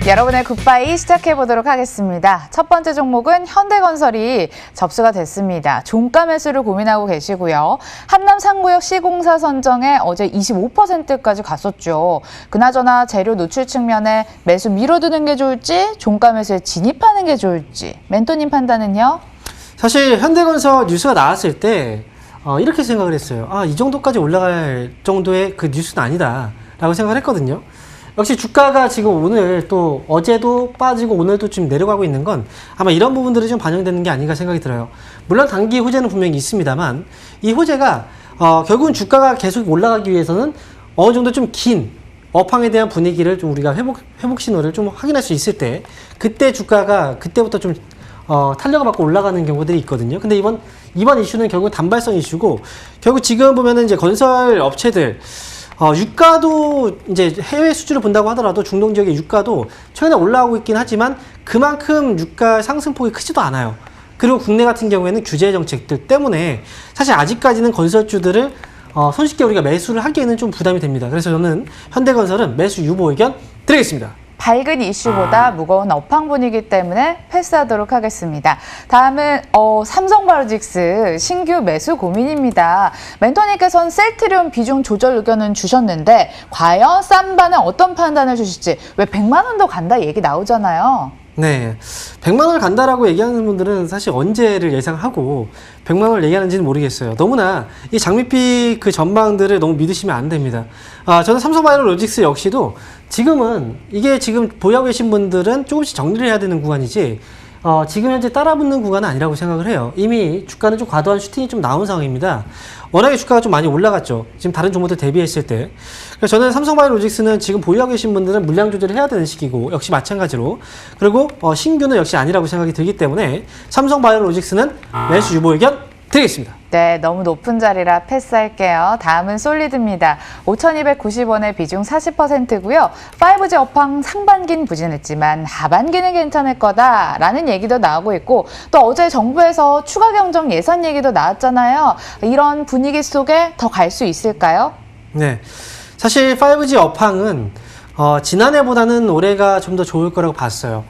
여러분의 굿바이 시작해보도록 하겠습니다. 첫 번째 종목은 현대건설이 접수가 됐습니다. 종가 매수를 고민하고 계시고요. 한남 상구역 시공사 선정에 어제 25%까지 갔었죠. 그나저나 재료 노출 측면에 매수 밀어두는 게 좋을지 종가 매수에 진입하는 게 좋을지 멘토님 판단은요? 사실 현대건설 뉴스가 나왔을 때 이렇게 생각을 했어요. 이 정도까지 올라갈 정도의 그 뉴스는 아니다 라고 생각을 했거든요. 역시 주가가 지금 오늘 또 어제도 빠지고 오늘도 좀 내려가고 있는 건 아마 이런 부분들이 좀 반영되는 게 아닌가 생각이 들어요. 물론 단기 호재는 분명히 있습니다만 이 호재가 결국은 주가가 계속 올라가기 위해서는 어느 정도 좀 긴 업황에 대한 분위기를 좀 우리가 회복 신호를 좀 확인할 수 있을 때 그때 주가가 그때부터 좀 탄력을 받고 올라가는 경우들이 있거든요. 근데 이번 이슈는 결국 단발성 이슈고 결국 지금 보면은 이제 건설 업체들 유가도 이제 해외 수주를 본다고 하더라도 중동 지역의 유가도 최근에 올라오고 있긴 하지만 그만큼 유가 상승폭이 크지도 않아요. 그리고 국내 같은 경우에는 규제 정책들 때문에 사실 아직까지는 건설주들을 손쉽게 우리가 매수를 하기에는 좀 부담이 됩니다. 그래서 저는 현대건설은 매수 유보 의견 드리겠습니다. 밝은 이슈보다 무거운 업황 분위기 때문에 패스하도록 하겠습니다. 다음은 삼성바이오로직스 신규 매수 고민입니다. 멘토님께서는 셀트리온 비중 조절 의견은 주셨는데 과연 쌈바는 어떤 판단을 주실지 왜 100만 원도 간다 얘기 나오잖아요. 네, 100만 원을 간다라고 얘기하는 분들은 사실 언제를 예상하고 100만 원을 얘기하는지는 모르겠어요. 너무나 이 장밋빛 그 전망들을 너무 믿으시면 안 됩니다. 저는 삼성바이오로직스 역시도 지금은 이게 지금 보유하고 계신 분들은 조금씩 정리를 해야 되는 구간이지 지금 현재 따라붙는 구간은 아니라고 생각을 해요. 이미 주가는 좀 과도한 슈팅이 좀 나온 상황입니다. 워낙에 주가가 좀 많이 올라갔죠. 지금 다른 종목들 대비했을 때. 그래서 저는 삼성바이오로직스는 지금 보유하고 계신 분들은 물량 조절을 해야 되는 시기고 역시 마찬가지로 그리고 신규는 역시 아니라고 생각이 들기 때문에 삼성바이오로직스는 매수 유보 의견 드리겠습니다. 네, 너무 높은 자리라 패스할게요. 다음은 솔리드입니다. 5,290원의 비중 40%고요. 5G 업황 상반기는 부진했지만 하반기는 괜찮을 거다라는 얘기도 나오고 있고 또 어제 정부에서 추가 경정 예산 얘기도 나왔잖아요. 이런 분위기 속에 더 갈 수 있을까요? 네, 사실 5G 업황은 지난해보다는 올해가 좀 더 좋을 거라고 봤어요.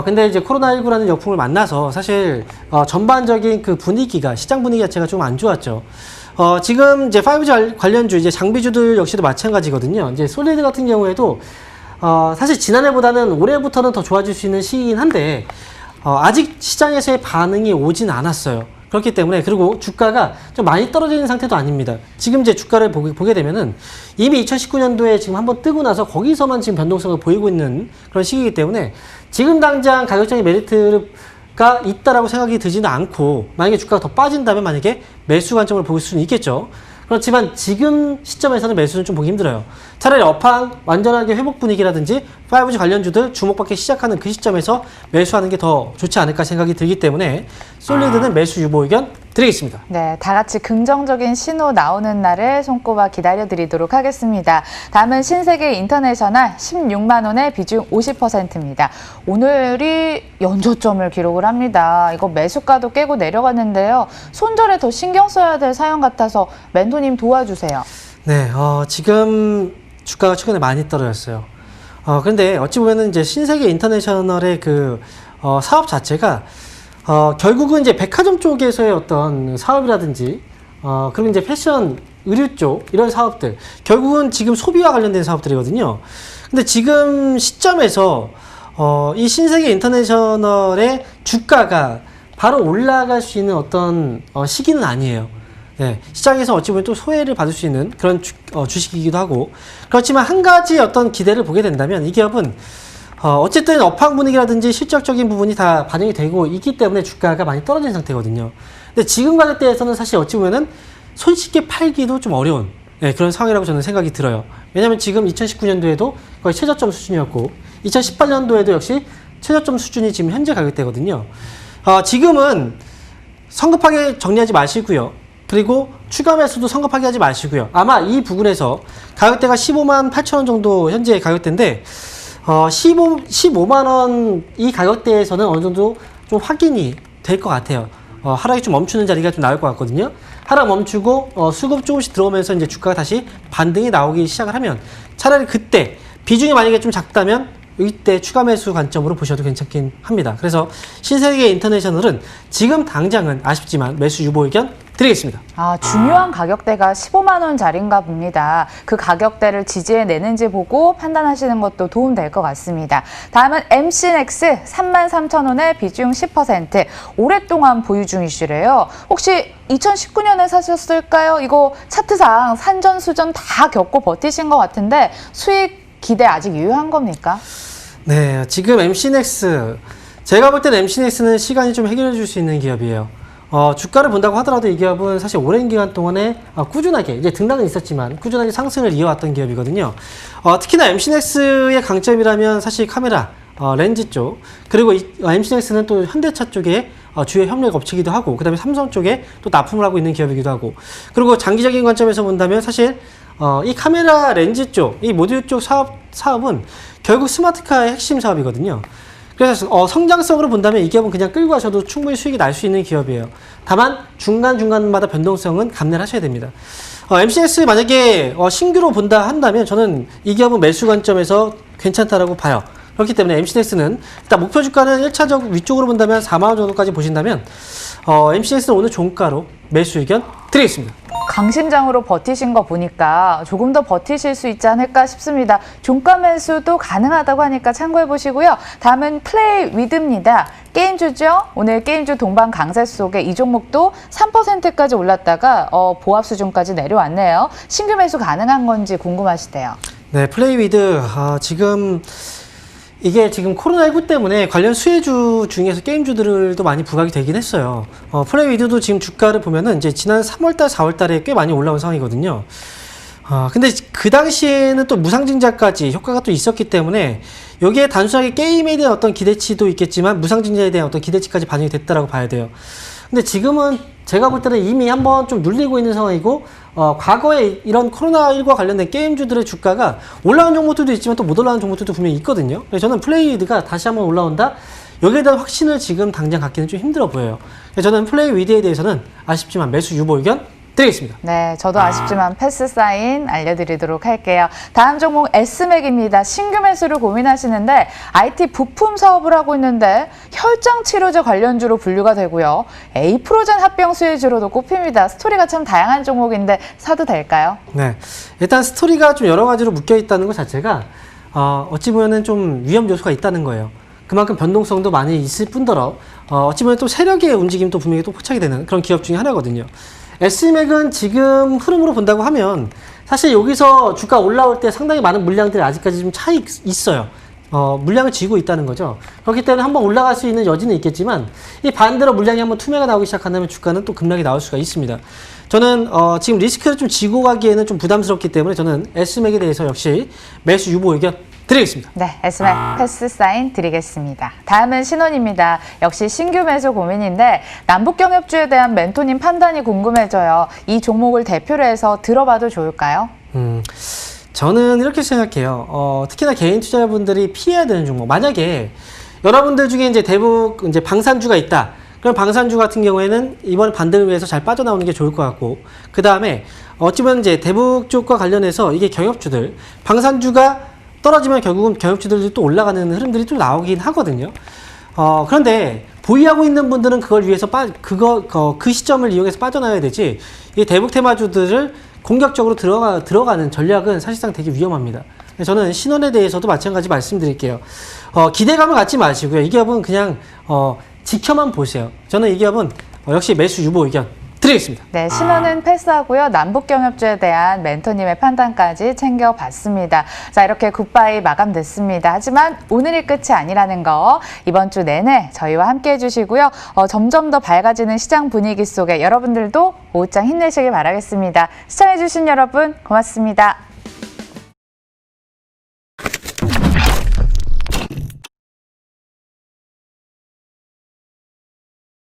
근데 이제 코로나19라는 역풍을 만나서 사실 전반적인 그 분위기가 시장 분위기 자체가 좀 안 좋았죠. 지금 이제 5G 관련주 이제 장비주들 역시도 마찬가지거든요. 이제 솔리드 같은 경우에도 사실 지난해보다는 올해부터는 더 좋아질 수 있는 시기이긴 한데 아직 시장에서의 반응이 오진 않았어요. 그렇기 때문에 그리고 주가가 좀 많이 떨어지는 상태도 아닙니다. 지금 이제 주가를 보게 되면은 이미 2019년도에 지금 한번 뜨고 나서 거기서만 지금 변동성을 보이고 있는 그런 시기이기 때문에 지금 당장 가격적인 메리트가 있다라고 생각이 들지는 않고 만약에 주가가 더 빠진다면 만약에 매수 관점을 볼 수는 있겠죠. 그렇지만 지금 시점에서는 매수는 좀 보기 힘들어요. 차라리 업황 완전하게 회복 분위기라든지 5G 관련주들 주목받기 시작하는 그 시점에서 매수하는 게 더 좋지 않을까 생각이 들기 때문에 솔리드는 매수 유보 의견 드리겠습니다. 네, 다 같이 긍정적인 신호 나오는 날을 손꼽아 기다려드리도록 하겠습니다. 다음은 신세계 인터내셔널 16만 원의 비중 50%입니다. 오늘이 연저점을 기록을 합니다. 이거 매수가도 깨고 내려갔는데요. 손절에 더 신경 써야 될 사연 같아서 멘토님 도와주세요. 네, 지금 주가가 최근에 많이 떨어졌어요. 그런데 어찌 보면은 이제 신세계 인터내셔널의 그 사업 자체가 결국은 이제 백화점 쪽에서의 어떤 사업이라든지 그리고 이제 패션, 의류 쪽 이런 사업들 결국은 지금 소비와 관련된 사업들이거든요. 근데 지금 시점에서 이 신세계 인터내셔널의 주가가 바로 올라갈 수 있는 어떤 시기는 아니에요. 네, 시장에서 어찌 보면 또 소외를 받을 수 있는 그런 주식이기도 하고 그렇지만 한 가지 어떤 기대를 보게 된다면 이 기업은 어쨌든 업황 분위기라든지 실적적인 부분이 다 반영이 되고 있기 때문에 주가가 많이 떨어진 상태거든요. 근데 지금 가격대에서는 사실 어찌 보면은 손쉽게 팔기도 좀 어려운 그런 상황이라고 저는 생각이 들어요. 왜냐하면 지금 2019년도에도 거의 최저점 수준이었고 2018년도에도 역시 최저점 수준이 지금 현재 가격대거든요. 지금은 성급하게 정리하지 마시고요. 그리고 추가 매수도 성급하게 하지 마시고요. 아마 이 부분에서 가격대가 15만 8천 원 정도 현재 가격대인데 15만 원 이 가격대에서는 어느 정도 좀 확인이 될 것 같아요. 하락이 좀 멈추는 자리가 좀 나올 것 같거든요. 하락 멈추고 수급 조금씩 들어오면서 이제 주가가 다시 반등이 나오기 시작을 하면 차라리 그때 비중이 만약에 좀 작다면 이때 추가 매수 관점으로 보셔도 괜찮긴 합니다. 그래서 신세계 인터내셔널은 지금 당장은 아쉽지만 매수 유보 의견 드리겠습니다. 중요한 가격대가 15만 원짜리인가 봅니다. 그 가격대를 지지해내는지 보고 판단하시는 것도 도움될 것 같습니다. 다음은 MC넥스 33,000원에 비중 10%. 오랫동안 보유 중이시래요. 혹시 2019년에 사셨을까요? 이거 차트상 산전수전 다 겪고 버티신 것 같은데 수익 기대 아직 유효한 겁니까? 네, 지금 MC넥스 제가 볼 때는 MC넥스는 시간이 좀 해결해 줄 수 있는 기업이에요. 주가를 본다고 하더라도 이 기업은 사실 오랜 기간 동안에 꾸준하게 이제 등락은 있었지만 꾸준하게 상승을 이어왔던 기업이거든요. 특히나 MC넥스의 강점이라면 사실 카메라, 렌즈 쪽, 그리고 MC넥스는 또 현대차 쪽에 주요 협력 업체이기도 하고, 그 다음에 삼성 쪽에 또 납품을 하고 있는 기업이기도 하고, 그리고 장기적인 관점에서 본다면 사실 이 카메라 렌즈 쪽, 이 모듈 쪽 사업은 결국 스마트카의 핵심 사업이거든요. 그래서 성장성으로 본다면 이 기업은 그냥 끌고 가셔도 충분히 수익이 날 수 있는 기업이에요. 다만 중간중간마다 변동성은 감내를 하셔야 됩니다. MCS 만약에 신규로 본다 한다면 저는 이 기업은 매수 관점에서 괜찮다라고 봐요. 그렇기 때문에 MCS는 일단 목표 주가는 1차적 위쪽으로 본다면 4만 원 정도까지 보신다면 MCS는 오늘 종가로 매수 의견 드리겠습니다. 강심장으로 버티신 거 보니까 조금 더 버티실 수 있지 않을까 싶습니다. 종가 매수도 가능하다고 하니까 참고해 보시고요. 다음은 플레이 위드입니다. 게임주죠. 오늘 게임주 동반 강세 속에 이 종목도 3%까지 올랐다가 보합 수준까지 내려왔네요. 신규 매수 가능한 건지 궁금하시대요. 네, 플레이 위드 이게 지금 코로나19 때문에 관련 수혜주 중에서 게임주들도 많이 부각이 되긴 했어요. 플레이 위드도 지금 주가를 보면은 이제 지난 3월달, 4월달에 꽤 많이 올라온 상황이거든요. 근데 그 당시에는 또 무상증자까지 효과가 또 있었기 때문에 여기에 단순하게 게임에 대한 어떤 기대치도 있겠지만 무상증자에 대한 어떤 기대치까지 반영이 됐다라고 봐야 돼요. 근데 지금은 제가 볼 때는 이미 한번 좀 눌리고 있는 상황이고, 과거에 이런 코로나19와 관련된 게임주들의 주가가 올라간 종목들도 있지만 또 못 올라간 종목들도 분명히 있거든요. 그래서 저는 플레이위드가 다시 한번 올라온다? 여기에 대한 확신을 지금 당장 갖기는 좀 힘들어 보여요. 그래서 저는 플레이위드에 대해서는 아쉽지만 매수 유보 의견 드리겠습니다. 네, 저도 아쉽지만 패스 사인 알려드리도록 할게요. 다음 종목 S맥입니다. 신규 매수를 고민하시는데 IT 부품 사업을 하고 있는데 혈장 치료제 관련주로 분류가 되고요. 에이프로젠 합병 수혜주로도 꼽힙니다. 스토리가 참 다양한 종목인데 사도 될까요? 네, 일단 스토리가 좀 여러 가지로 묶여 있다는 것 자체가 어찌 보면은 좀 위험 요소가 있다는 거예요. 그만큼 변동성도 많이 있을 뿐더러 어찌 보면 또 세력의 움직임도 분명히 또 포착이 되는 그런 기업 중에 하나거든요. S맥은 지금 흐름으로 본다고 하면 사실 여기서 주가 올라올 때 상당히 많은 물량들이 아직까지 좀 차이 있어요. 물량을 쥐고 있다는 거죠. 그렇기 때문에 한번 올라갈 수 있는 여지는 있겠지만 이 반대로 물량이 한번 투매가 나오기 시작한다면 주가는 또 급락이 나올 수가 있습니다. 저는 지금 리스크를 좀 쥐고 가기에는 좀 부담스럽기 때문에 저는 S맥에 대해서 역시 매수 유보 의견 드리겠습니다. 네, S맥 패스 사인 드리겠습니다. 다음은 신원입니다. 역시 신규 매수 고민인데 남북경협주에 대한 멘토님 판단이 궁금해져요. 이 종목을 대표로 해서 들어봐도 좋을까요? 저는 이렇게 생각해요. 특히나 개인 투자자분들이 피해야 되는 종목. 만약에 여러분들 중에 이제 대북 이제 방산주가 있다. 그럼 방산주 같은 경우에는 이번 반등을 위해서 잘 빠져나오는 게 좋을 것 같고, 그 다음에 어찌 보면 이제 대북 쪽과 관련해서 이게 경협주들, 방산주가 떨어지면 결국은 경협주들이 또 올라가는 흐름들이 또 나오긴 하거든요. 그런데 보유하고 있는 분들은 그걸 위해서 그 시점을 이용해서 빠져나와야 되지, 이 대북 테마주들을 공격적으로 들어가는 전략은 사실상 되게 위험합니다. 저는 신원에 대해서도 마찬가지 말씀드릴게요. 기대감을 갖지 마시고요. 이 기업은 그냥 지켜만 보세요. 저는 이 기업은 역시 매수 유보 의견 드리겠습니다. 네, 신원은 패스하고요. 남북경협주에 대한 멘토님의 판단까지 챙겨봤습니다. 자, 이렇게 굿바이 마감됐습니다. 하지만 오늘이 끝이 아니라는 거 이번 주 내내 저희와 함께 해주시고요. 점점 더 밝아지는 시장 분위기 속에 여러분들도 오후장 힘내시길 바라겠습니다. 시청해주신 여러분 고맙습니다.